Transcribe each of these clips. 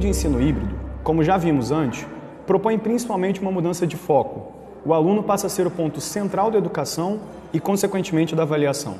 de ensino híbrido, como já vimos antes, propõe principalmente uma mudança de foco. O aluno passa a ser o ponto central da educação e, consequentemente, da avaliação.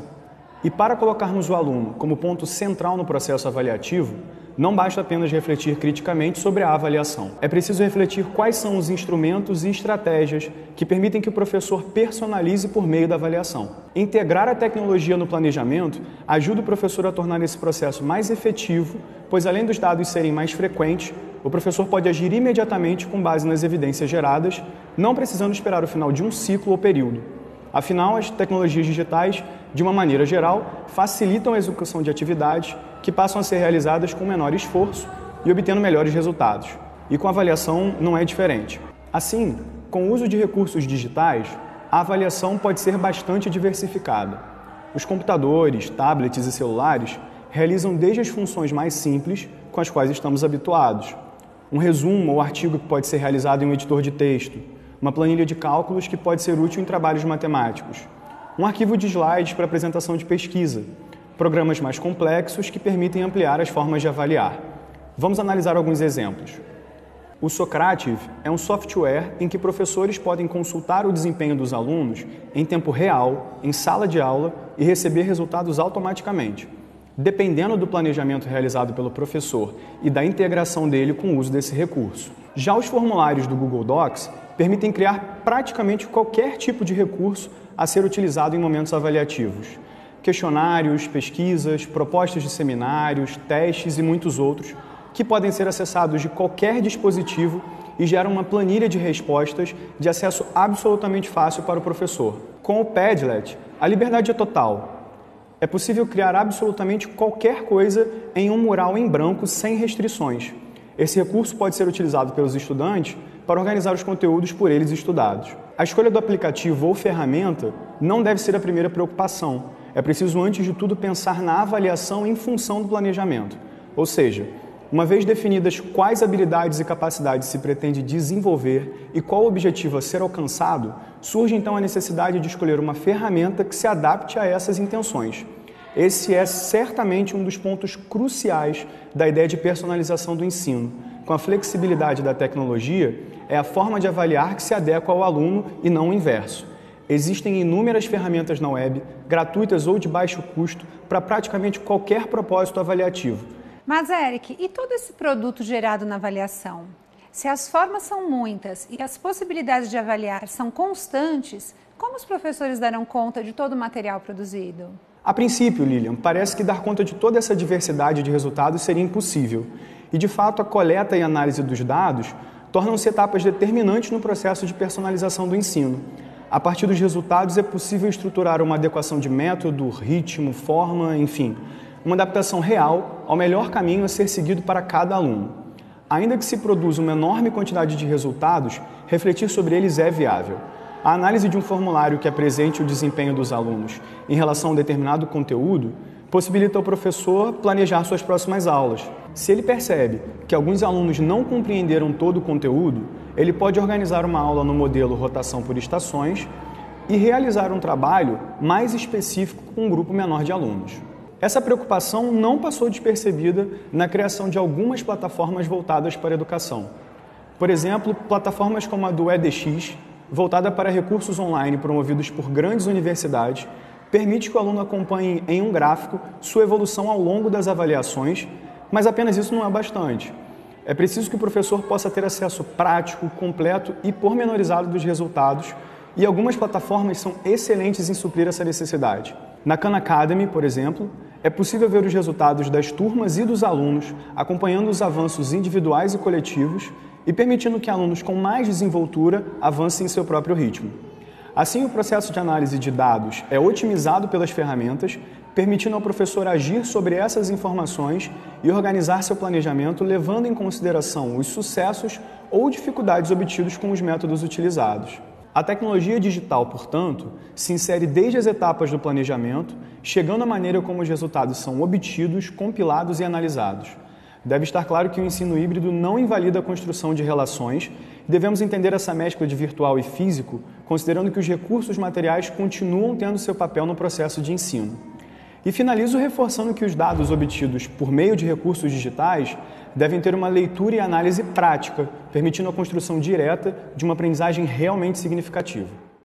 E para colocarmos o aluno como ponto central no processo avaliativo, não basta apenas refletir criticamente sobre a avaliação. É preciso refletir quais são os instrumentos e estratégias que permitem que o professor personalize por meio da avaliação. Integrar a tecnologia no planejamento ajuda o professor a tornar esse processo mais efetivo, pois além dos dados serem mais frequentes, o professor pode agir imediatamente com base nas evidências geradas, não precisando esperar o final de um ciclo ou período. Afinal, as tecnologias digitais, de uma maneira geral, facilitam a execução de atividades que passam a ser realizadas com menor esforço e obtendo melhores resultados. E com a avaliação não é diferente. Assim, com o uso de recursos digitais, a avaliação pode ser bastante diversificada. Os computadores, tablets e celulares realizam desde as funções mais simples, com as quais estamos habituados. Um resumo ou artigo que pode ser realizado em um editor de texto, uma planilha de cálculos que pode ser útil em trabalhos matemáticos, um arquivo de slides para apresentação de pesquisa, programas mais complexos que permitem ampliar as formas de avaliar. Vamos analisar alguns exemplos. O Socrative é um software em que professores podem consultar o desempenho dos alunos em tempo real, em sala de aula e receber resultados automaticamente, dependendo do planejamento realizado pelo professor e da integração dele com o uso desse recurso. Já os formulários do Google Docs permitem criar praticamente qualquer tipo de recurso a ser utilizado em momentos avaliativos. Questionários, pesquisas, propostas de seminários, testes e muitos outros, que podem ser acessados de qualquer dispositivo e geram uma planilha de respostas de acesso absolutamente fácil para o professor. Com o Padlet, a liberdade é total. É possível criar absolutamente qualquer coisa em um mural em branco sem restrições. Esse recurso pode ser utilizado pelos estudantes para organizar os conteúdos por eles estudados. A escolha do aplicativo ou ferramenta não deve ser a primeira preocupação. É preciso, antes de tudo, pensar na avaliação em função do planejamento. Ou seja, uma vez definidas quais habilidades e capacidades se pretende desenvolver e qual o objetivo a ser alcançado, surge então a necessidade de escolher uma ferramenta que se adapte a essas intenções. Esse é certamente um dos pontos cruciais da ideia de personalização do ensino. Com a flexibilidade da tecnologia, é a forma de avaliar que se adequa ao aluno e não o inverso. Existem inúmeras ferramentas na web, gratuitas ou de baixo custo, para praticamente qualquer propósito avaliativo. Mas, Eric, e todo esse produto gerado na avaliação? Se as formas são muitas e as possibilidades de avaliar são constantes, como os professores darão conta de todo o material produzido? A princípio, Lilian, parece que dar conta de toda essa diversidade de resultados seria impossível. E, de fato, a coleta e análise dos dados tornam-se etapas determinantes no processo de personalização do ensino. A partir dos resultados é possível estruturar uma adequação de método, ritmo, forma, enfim, uma adaptação real ao melhor caminho a ser seguido para cada aluno. Ainda que se produza uma enorme quantidade de resultados, refletir sobre eles é viável. A análise de um formulário que apresente o desempenho dos alunos em relação a um determinado conteúdo possibilita ao professor planejar suas próximas aulas. Se ele percebe que alguns alunos não compreenderam todo o conteúdo, ele pode organizar uma aula no modelo rotação por estações e realizar um trabalho mais específico com um grupo menor de alunos. Essa preocupação não passou despercebida na criação de algumas plataformas voltadas para a educação. Por exemplo, plataformas como a do edX, voltada para recursos online promovidos por grandes universidades, permite que o aluno acompanhe em um gráfico sua evolução ao longo das avaliações, mas apenas isso não é bastante. É preciso que o professor possa ter acesso prático, completo e pormenorizado dos resultados, e algumas plataformas são excelentes em suprir essa necessidade. Na Khan Academy, por exemplo, é possível ver os resultados das turmas e dos alunos, acompanhando os avanços individuais e coletivos e permitindo que alunos com mais desenvoltura avancem em seu próprio ritmo. Assim, o processo de análise de dados é otimizado pelas ferramentas, permitindo ao professor agir sobre essas informações e organizar seu planejamento, levando em consideração os sucessos ou dificuldades obtidos com os métodos utilizados. A tecnologia digital, portanto, se insere desde as etapas do planejamento, chegando à maneira como os resultados são obtidos, compilados e analisados. Deve estar claro que o ensino híbrido não invalida a construção de relações e devemos entender essa mescla de virtual e físico, considerando que os recursos materiais continuam tendo seu papel no processo de ensino. E finalizo reforçando que os dados obtidos por meio de recursos digitais devem ter uma leitura e análise prática, permitindo a construção direta de uma aprendizagem realmente significativa.